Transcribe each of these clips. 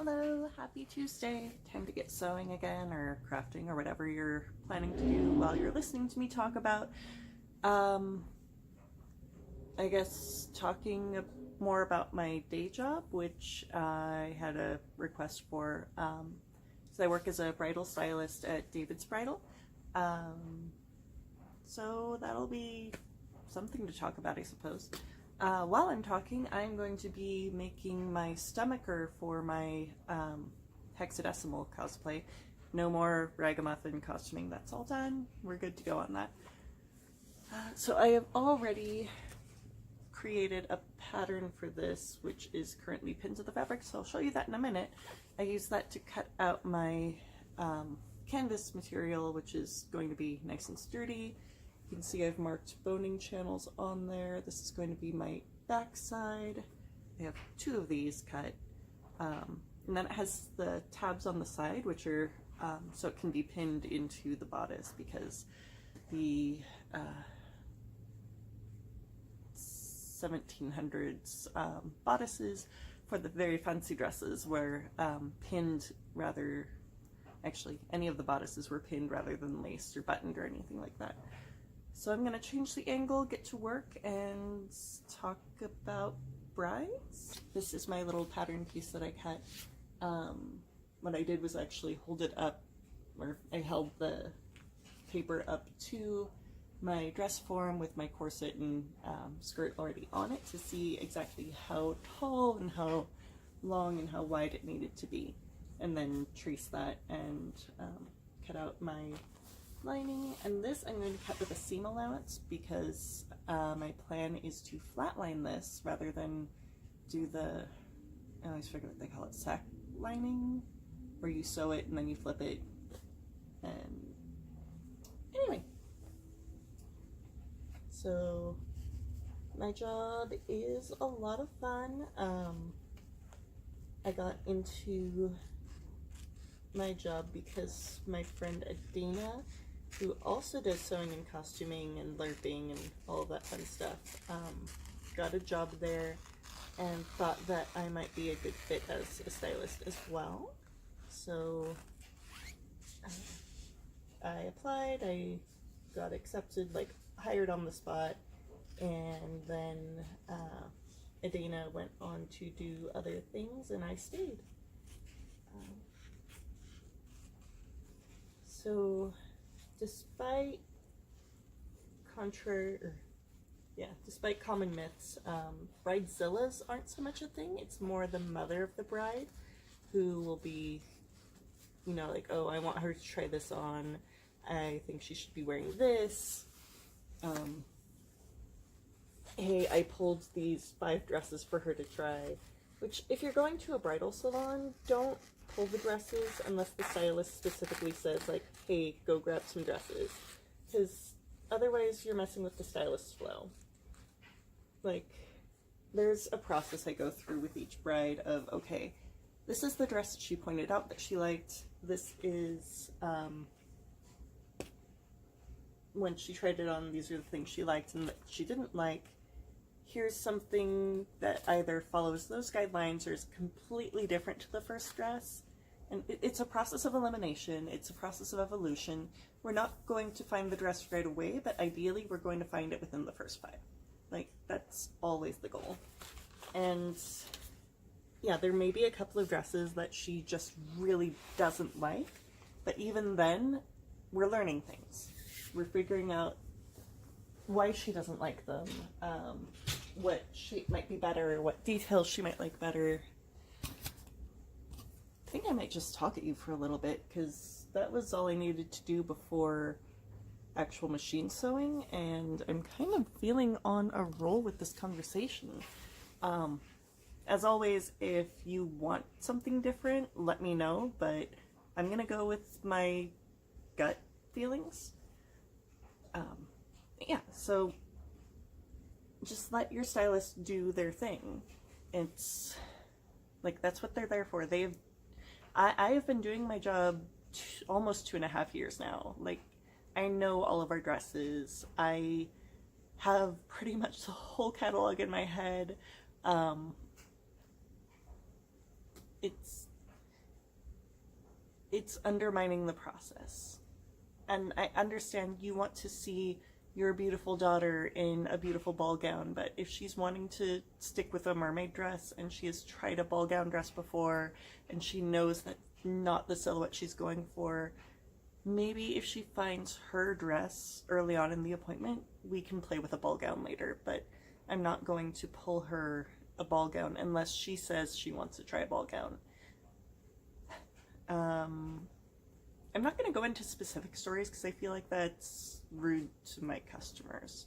Hello, happy Tuesday. Time to get sewing again or crafting or whatever you're planning to do while you're listening to me talk about. I guess talking more about my day job, which I had a request for. So I work as a bridal stylist at David's Bridal. So that'll be something to talk about, I suppose. While I'm talking, I'm going to be making my stomacher for my hexadecimal cosplay. No more ragamuffin costuming, that's all done. We're good to go on that. So I have already created a pattern for this, which is currently pinned to the fabric, so I'll show you that in a minute. I use that to cut out my canvas material, which is going to be nice and sturdy. You can see I've marked boning channels on there. This is going to be my back side. I have two of these cut. And then it has the tabs on the side, which are so it can be pinned into the bodice, because the 1700s bodices for the very fancy dresses were pinned rather, actually any of the bodices were pinned rather than laced or buttoned or anything like that. So I'm going to change the angle, get to work, and talk about brides. This is my little pattern piece that I cut. What I did was actually hold it up, or I held the paper up to my dress form with my corset and skirt already on it to see exactly how tall and how long and how wide it needed to be. And then trace that and cut out my lining. And this I'm going to cut with a seam allowance because my plan is to flatline this rather than do the, I always forget what they call it, sack lining, where you sew it and then you flip it. And anyway, so my job is a lot of fun. I got into my job because my friend Adina, who also does sewing and costuming and LARPing and all that fun stuff, got a job there and thought that I might be a good fit as a stylist as well. So I applied, I got accepted, like hired on the spot, and then Adina went on to do other things and I stayed. So despite despite common myths, bridezillas aren't so much a thing. It's more the mother of the bride who will be, you know, like, oh, I want her to try this on. I think she should be wearing this. Hey, I pulled these 5 dresses for her to try. Which, if you're going to a bridal salon, don't pull the dresses unless the stylist specifically says, like, hey, go grab some dresses. Because otherwise you're messing with the stylist's flow. Like, there's a process I go through with each bride of, okay, this is the dress that she pointed out that she liked. This is, when she tried it on, these are the things she liked and that she didn't like. Here's something that either follows those guidelines or is completely different to the first dress. And it's a process of elimination. It's a process of evolution. We're not going to find the dress right away, but ideally we're going to find it within the first 5. Like, that's always the goal. And yeah, there may be a couple of dresses that she just really doesn't like, but even then, we're learning things. We're figuring out why she doesn't like them, what shape might be better, what details she might like better. I think I might just talk at you for a little bit, because that was all I needed to do before actual machine sewing, and I'm kind of feeling on a roll with this conversation. As always, if you want something different, let me know, but I'm gonna go with my gut feelings. Yeah, so just let your stylist do their thing. It's like, that's what they're there for. I have been doing my job almost 2.5 years now. Like, I know all of our dresses. I have pretty much the whole catalog in my head. It's it's undermining the process. And I understand you want to see your beautiful daughter in a beautiful ball gown, but if she's wanting to stick with a mermaid dress and she has tried a ball gown dress before and she knows that's not the silhouette she's going for, maybe if she finds her dress early on in the appointment, we can play with a ball gown later, but I'm not going to pull her a ball gown unless she says she wants to try a ball gown. I'm not going to go into specific stories because I feel like that's rude to my customers.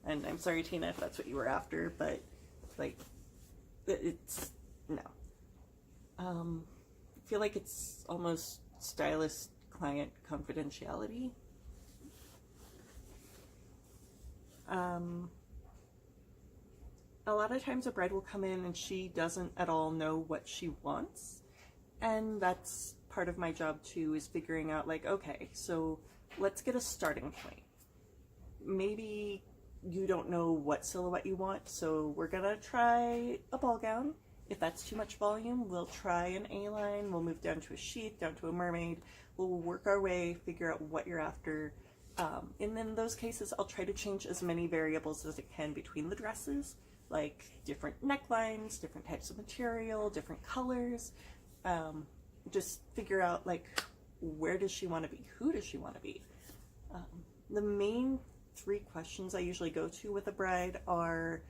And I'm sorry, Tina, if that's what you were after, but like, it's no. I feel like it's almost stylist client confidentiality. A lot of times a bride will come in and she doesn't at all know what she wants, and that's part of my job too, is figuring out like, okay, so let's get a starting point. Maybe you don't know what silhouette you want, so we're gonna try a ball gown. If that's too much volume, we'll try an A-line, we'll move down to a sheath, down to a mermaid, we'll work our way, figure out what you're after. And in those cases, I'll try to change as many variables as I can between the dresses, like different necklines, different types of material, different colors. Just figure out like, where does she want to be? Who does she want to be? The main 3 questions I usually go to with a bride are,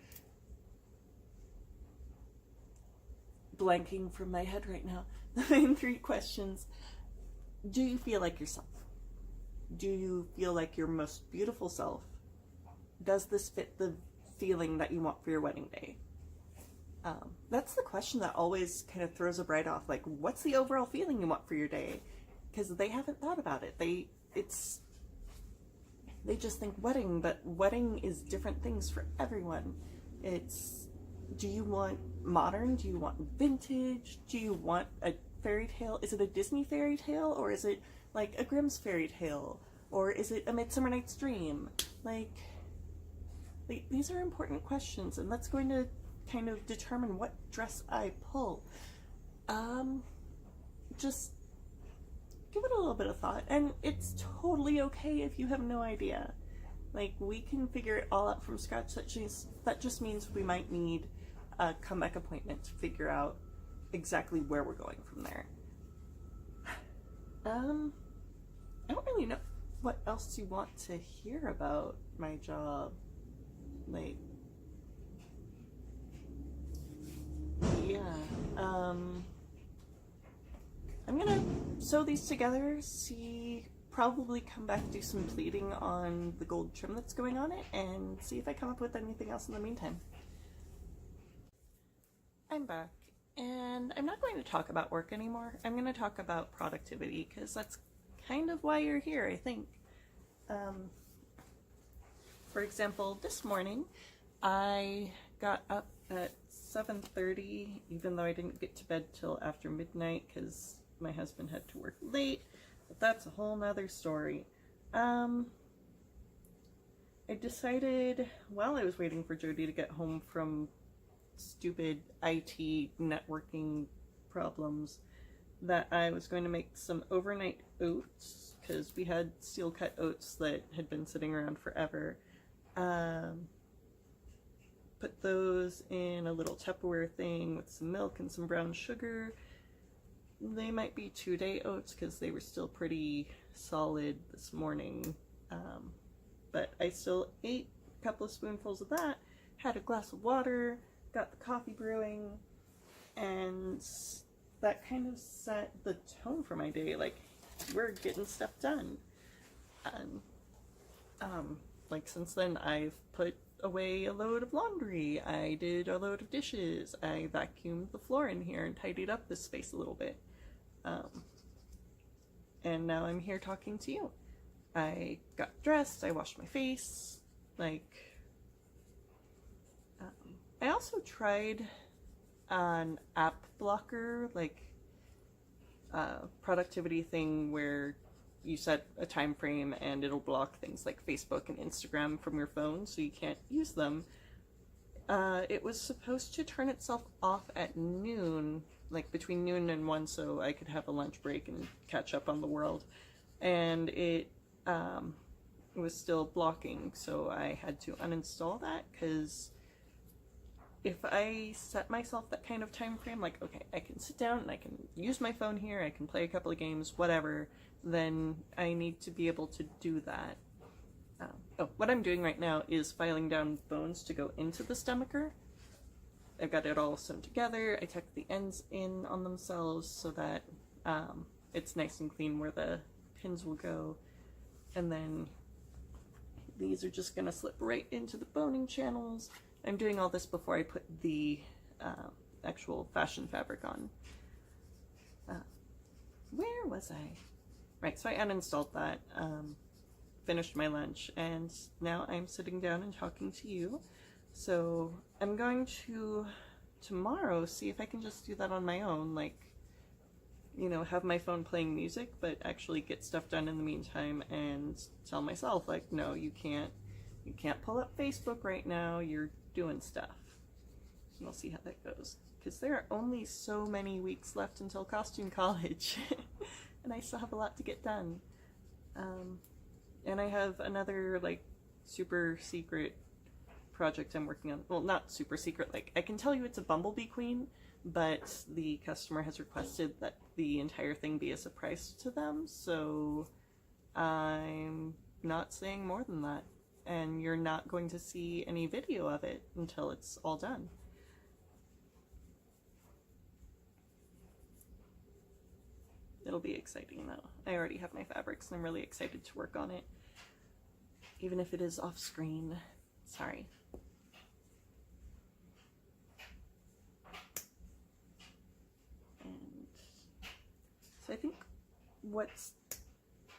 blanking from my head right now, the main 3 questions: do you feel like yourself? Do you feel like your most beautiful self? Does this fit the feeling that you want for your wedding day? That's the question that always kind of throws a bride off. Like, what's the overall feeling you want for your day? Because they haven't thought about it. They just think wedding, but wedding is different things for everyone. It's, do you want modern? Do you want vintage? Do you want a fairy tale? Is it a Disney fairy tale, or is it like a Grimm's fairy tale, or is it a Midsummer Night's Dream? Like these are important questions, and that's going to kind of determine what dress I pull. Just give it a little bit of thought, and it's totally okay if you have no idea. Like, we can figure it all out from scratch. That just means we might need a comeback appointment to figure out exactly where we're going from there. I don't really know what else you want to hear about my job. Like, yeah, I'm gonna sew these together, probably come back, do some pleating on the gold trim that's going on it, and see if I come up with anything else in the meantime. I'm back, and I'm not going to talk about work anymore. I'm going to talk about productivity, because that's kind of why you're here, I think. For example, this morning, I got up at 7:30, even though I didn't get to bed till after midnight because my husband had to work late, but that's a whole nother story. I decided, while I was waiting for Jody to get home from stupid IT networking problems, that I was going to make some overnight oats, because we had steel cut oats that had been sitting around forever. Put those in a little Tupperware thing with some milk and some brown sugar. They might be 2-day oats because they were still pretty solid this morning, but I still ate a couple of spoonfuls of that, had a glass of water, got the coffee brewing, and that kind of set the tone for my day. Like, we're getting stuff done. And like, since then I've put away a load of laundry, I did a load of dishes, I vacuumed the floor in here and tidied up this space a little bit, and now I'm here talking to you. I got dressed, I washed my face, like, I also tried an app blocker, like productivity thing where you set a time frame and it'll block things like Facebook and Instagram from your phone so you can't use them. It was supposed to turn itself off at noon like between noon and 1, so I could have a lunch break and catch up on the world. And it was still blocking, so I had to uninstall that, because if I set myself that kind of time frame, like, okay, I can sit down and I can use my phone here, I can play a couple of games, whatever, then I need to be able to do that. What I'm doing right now is filing down bones to go into the stomacher. I've got it all sewn together. I tuck the ends in on themselves so that it's nice and clean where the pins will go. And then these are just gonna slip right into the boning channels. I'm doing all this before I put the actual fashion fabric on. Where was I? Right, so I uninstalled that, finished my lunch, and now I'm sitting down and talking to you. So I'm going to tomorrow see if I can just do that on my own, like, you know, have my phone playing music, but actually get stuff done in the meantime, and tell myself, like, no, you can't pull up Facebook right now, you're doing stuff. And we'll see how that goes, because there are only so many weeks left until costume college and I still have a lot to get done. And I have another, like, super secret project I'm working on. Well, not super secret, like, I can tell you it's a Bumblebee Queen, but the customer has requested that the entire thing be a surprise to them, so I'm not saying more than that. And you're not going to see any video of it until it's all done. It'll be exciting though. I already have my fabrics and I'm really excited to work on it, even if it is off screen. Sorry. And so I think what's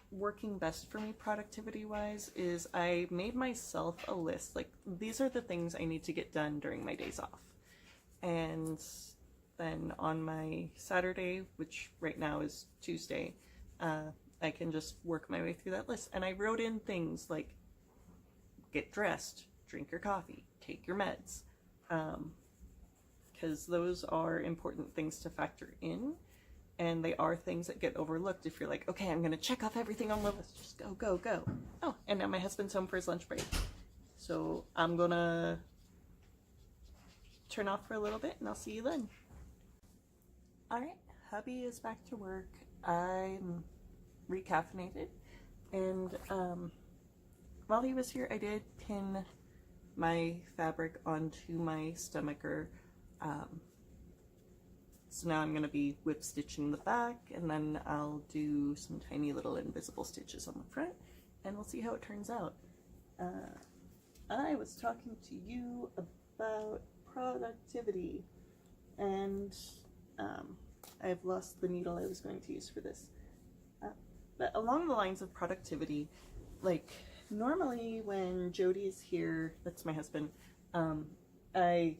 working best for me productivity wise is I made myself a list, like, these are the things I need to get done during my days off. And then on my Saturday, which right now is Tuesday, I can just work my way through that list. And I wrote in things like, get dressed, drink your coffee, take your meds, because those are important things to factor in. And they are things that get overlooked if you're like, okay, I'm going to check off everything on the list. Just go, go, go. Oh, and now my husband's home for his lunch break. So I'm going to turn off for a little bit and I'll see you then. All right, hubby is back to work. I'm recaffeinated. And while he was here, I did pin my fabric onto my stomacher. So now I'm going to be whip stitching the back, and then I'll do some tiny little invisible stitches on the front, and we'll see how it turns out. I was talking to you about productivity, and I've lost the needle I was going to use for this. But along the lines of productivity, like, normally when Jody's here, that's my husband, I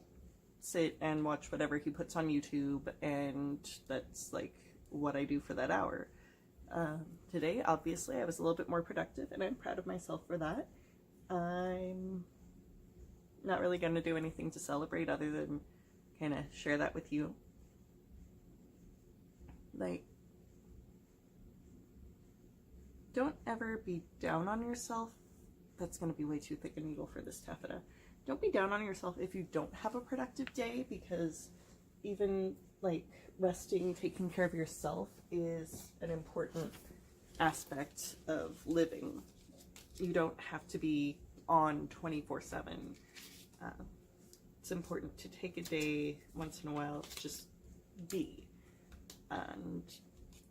sit and watch whatever he puts on YouTube, and that's like what I do for that hour. Today, obviously, I was a little bit more productive, and I'm proud of myself for that. I'm not really going to do anything to celebrate other than kind of share that with you. Like, don't ever be down on yourself. That's going to be way too thick a needle for this taffeta. Don't be down on yourself if you don't have a productive day, because even like resting, taking care of yourself is an important aspect of living. You don't have to be on 24/7. It's important to take a day once in a while to just be. And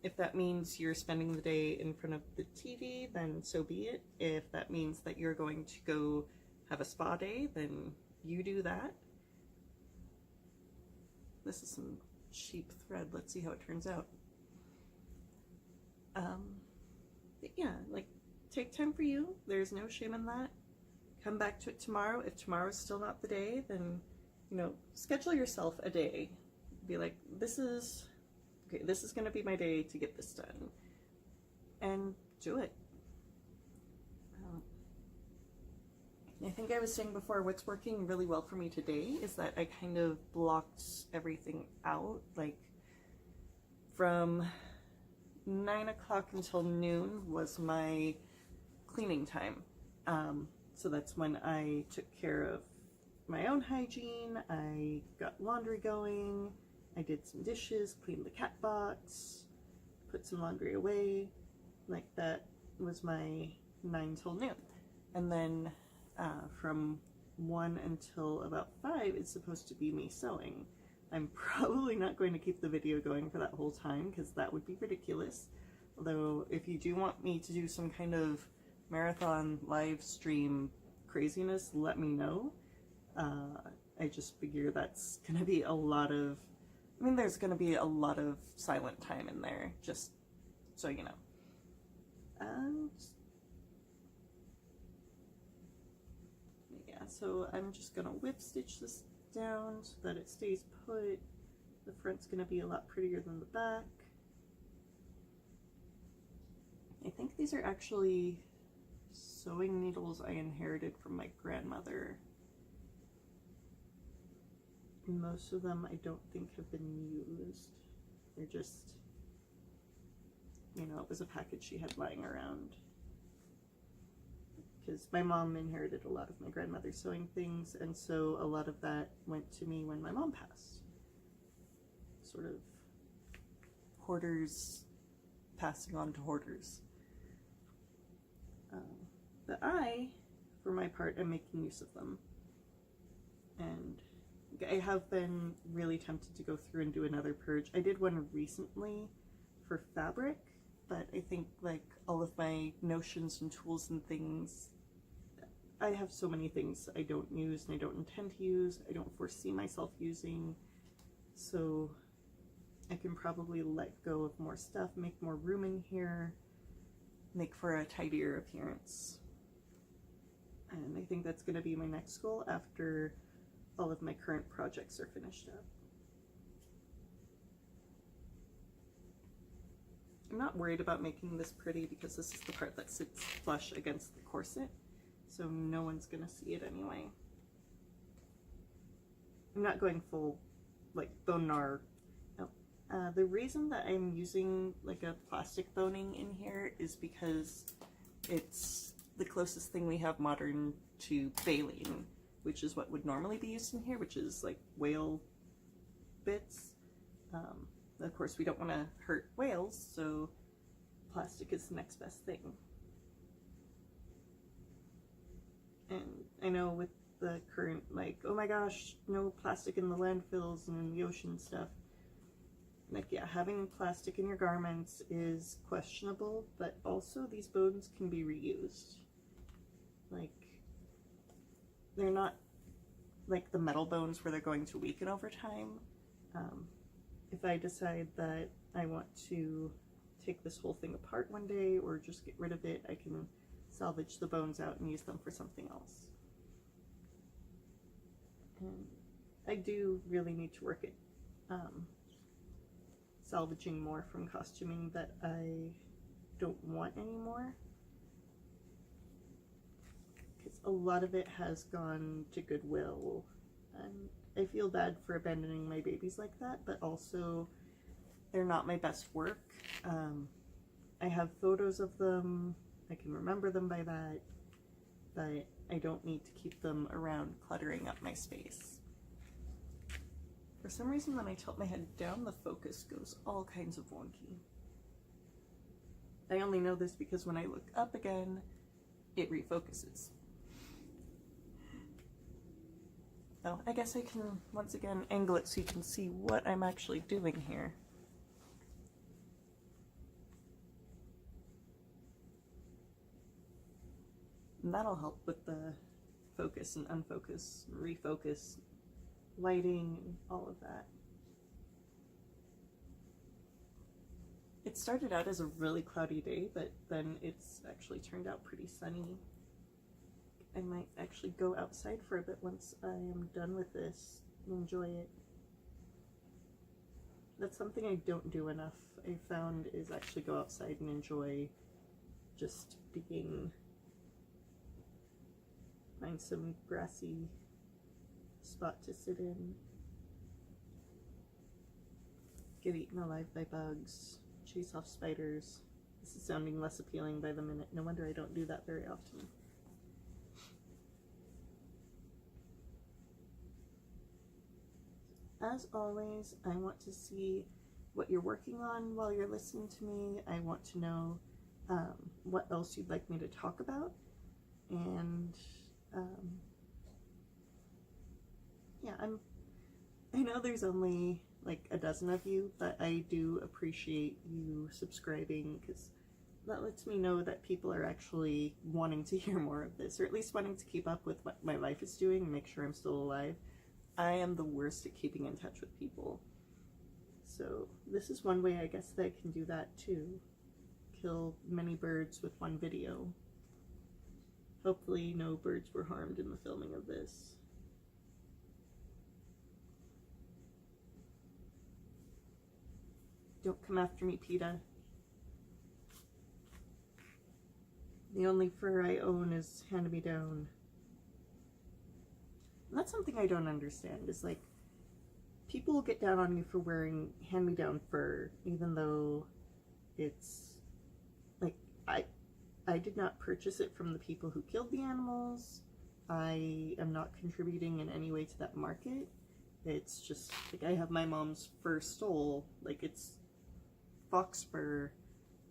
if that means you're spending the day in front of the TV, then so be it. If that means that you're going to go have a spa day, then you do that. This is some cheap thread. Let's see how it turns out. But yeah, like, take time for you. There's no shame in that. Come back to it tomorrow. If tomorrow's still not the day, then, you know, schedule yourself a day. Be like, this is going to be my day to get this done. And do it. I think I was saying before, what's working really well for me today is that I kind of blocked everything out. Like, from 9 o'clock until noon was my cleaning time. So that's when I took care of my own hygiene, I got laundry going, I did some dishes, cleaned the cat box, put some laundry away. Like, that was my 9 till noon. And then from 1 until about 5 it's supposed to be me sewing. I'm probably not going to keep the video going for that whole time because that would be ridiculous. Although if you do want me to do some kind of marathon live stream craziness, let me know. I just figure that's gonna be a lot of, I mean, there's gonna be a lot of silent time in there, just so you know. And yeah, so I'm just gonna whip stitch this down so that it stays put. The front's gonna be a lot prettier than the back. I think these are actually sewing needles I inherited from my grandmother. Most of them I don't think have been used. They're just, you know, it was a package she had lying around. Because my mom inherited a lot of my grandmother's sewing things, and so a lot of that went to me when my mom passed. Sort of hoarders passing on to hoarders. But I, for my part, am making use of them. And I have been really tempted to go through and do another purge. I did one recently for fabric, but I think like all of my notions and tools and things, I have so many things I don't use and I don't intend to use, I don't foresee myself using, so I can probably let go of more stuff, make more room in here, make for a tidier appearance. And I think that's going to be my next goal after all of my current projects are finished up. I'm not worried about making this pretty because this is the part that sits flush against the corset, so no one's going to see it anyway. I'm not going full, like, bone gnar. No. The reason that I'm using, like, a plastic boning in here is because it's the closest thing we have modern to baleen, which is what would normally be used in here, which is like whale bits. Of course, we don't want to hurt whales, so plastic is the next best thing. And I know with the current, like, oh my gosh, no plastic in the landfills and in the ocean stuff. Like, yeah, having plastic in your garments is questionable, but also these bones can be reused. Like, they're not like the metal bones where they're going to weaken over time. If I decide that I want to take this whole thing apart one day or just get rid of it, I can salvage the bones out and use them for something else. And I do really need to work at salvaging more from costuming that I don't want anymore. Because a lot of it has gone to Goodwill, and I feel bad for abandoning my babies like that, but also they're not my best work. I have photos of them, I can remember them by that, but I don't need to keep them around cluttering up my space. For some reason when I tilt my head down, the focus goes all kinds of wonky. I only know this because when I look up again, it refocuses. Oh, I guess I can once again angle it so you can see what I'm actually doing here. And that'll help with the focus and unfocus, refocus, lighting, and all of that. It started out as a really cloudy day, but then it's actually turned out pretty sunny. I might actually go outside for a bit once I am done with this and enjoy it. That's something I don't do enough, I found, is actually go outside and enjoy just being, find some grassy spot to sit in, get eaten alive by bugs, chase off spiders. This is sounding less appealing by the minute. No wonder I don't do that very often. As always, I want to see what you're working on while you're listening to me. I want to know what else you'd like me to talk about. And yeah, I know there's only like a dozen of you, but I do appreciate you subscribing, because that lets me know that people are actually wanting to hear more of this, or at least wanting to keep up with what my life is doing and make sure I'm still alive. I am the worst at keeping in touch with people. So this is one way I guess that I can do that too. Kill many birds with one video. Hopefully no birds were harmed in the filming of this. Don't come after me, PETA. The only fur I own is hand-me-down. And that's something I don't understand, is like, people will get down on you for wearing hand-me-down fur, even though it's, like, I did not purchase it from the people who killed the animals. I am not contributing in any way to that market. It's just, like, I have my mom's fur stole, like, it's fox fur.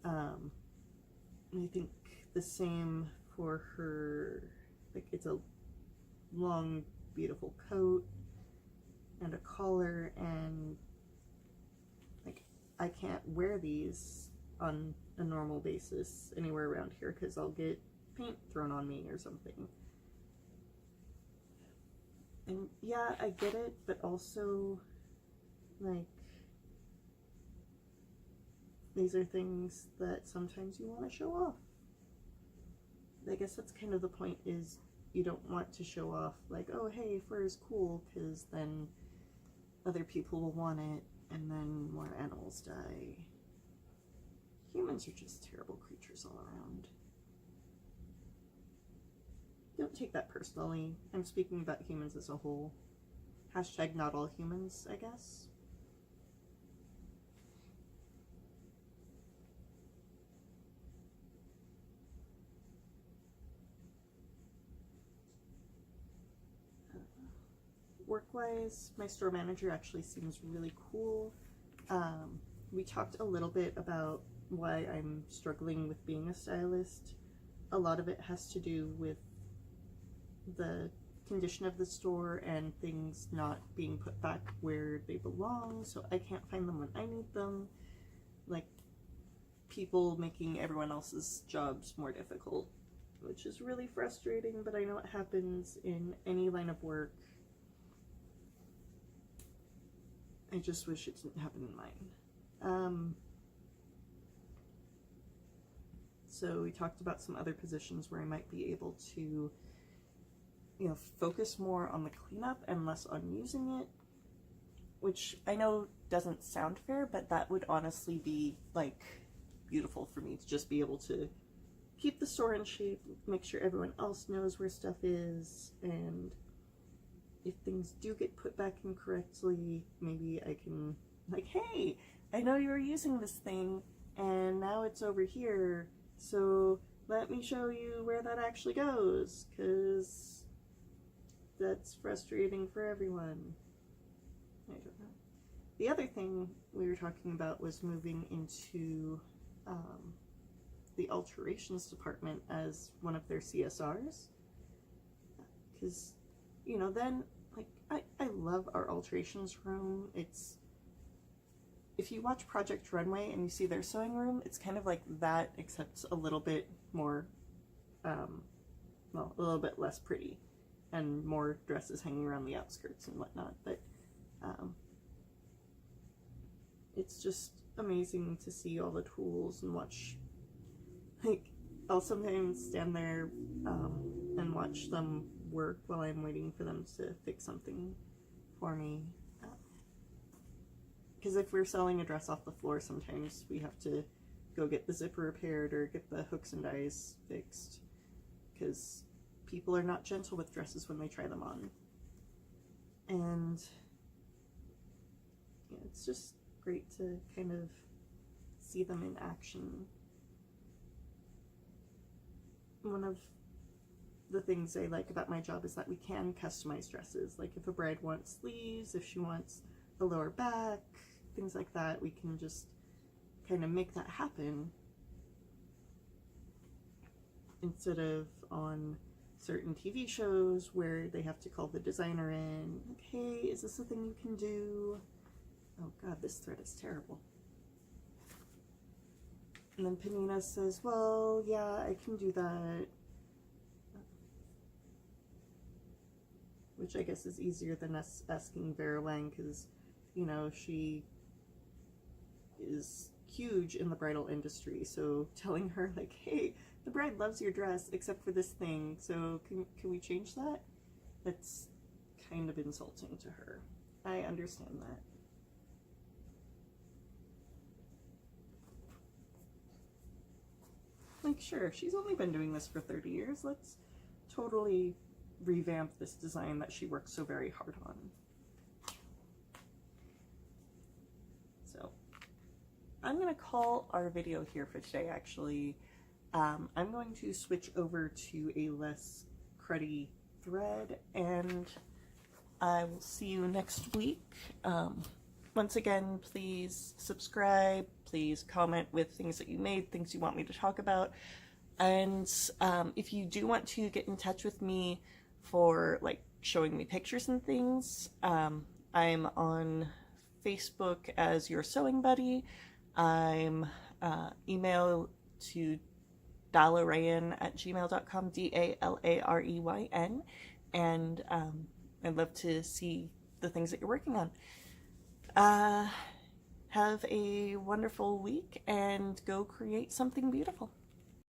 I think the same for her, like, it's a long, beautiful coat and a collar, and like, I can't wear these on a normal basis anywhere around here because I'll get paint thrown on me or something. And yeah, I get it, but also, like, these are things that sometimes you want to show off. I guess that's kind of the point, is you don't want to show off like, oh hey, fur is cool, because then other people will want it, and then more animals die. Humans are just terrible creatures all around. Don't take that personally. I'm speaking about humans as a whole. Hashtag not all humans, I guess. Work-wise, my store manager actually seems really cool. We talked a little bit about why I'm struggling with being a stylist. A lot of it has to do with the condition of the store and things not being put back where they belong, so I can't find them when I need them. Like, people making everyone else's jobs more difficult, which is really frustrating, but I know it happens in any line of work. I just wish it didn't happen in mine. So we talked about some other positions where I might be able to, you know, focus more on the cleanup and less on using it, which I know doesn't sound fair, but that would honestly be, like, beautiful for me to just be able to keep the store in shape, make sure everyone else knows where stuff is, and if things do get put back incorrectly, maybe I can, like, hey, I know you were using this thing, and now it's over here, so let me show you where that actually goes, because that's frustrating for everyone. I don't know. The other thing we were talking about was moving into the alterations department as one of their CSRs, because, you know, then, like, I love our alterations room. It's, if you watch Project Runway and you see their sewing room, it's kind of like that, except a little bit more, well, a little bit less pretty, and more dresses hanging around the outskirts and whatnot, but it's just amazing to see all the tools and watch, like, I'll sometimes stand there and watch them work while I'm waiting for them to fix something for me. Because if we're selling a dress off the floor, sometimes we have to go get the zipper repaired or get the hooks and eyes fixed, because people are not gentle with dresses when they try them on. And yeah, it's just great to kind of see them in action. One of the things I like about my job is that we can customize dresses. Like if a bride wants sleeves, if she wants a lower back, things like that, we can just kind of make that happen instead of on certain TV shows where they have to call the designer in, like, hey, is this a thing you can do? Oh god, this thread is terrible. And then Panina says, well, yeah, I can do that. Which I guess is easier than us asking Vera Wang, because, you know, she is huge in the bridal industry. So telling her, like, hey, the bride loves your dress except for this thing, so can we change that? That's kind of insulting to her. I understand that. Like, sure, she's only been doing this for 30 years. Let's totally revamp this design that she worked so very hard on. So, I'm going to call our video here for today, actually. I'm going to switch over to a less cruddy thread, and I will see you next week. Once again, please subscribe, please comment with things that you made, things you want me to talk about, and if you do want to get in touch with me for like showing me pictures and things, I'm on Facebook as Your Sewing Buddy. I'm email to dalareyan@gmail.com, DALAREYN, and I'd love to see the things that you're working on. Have a wonderful week and go create something beautiful.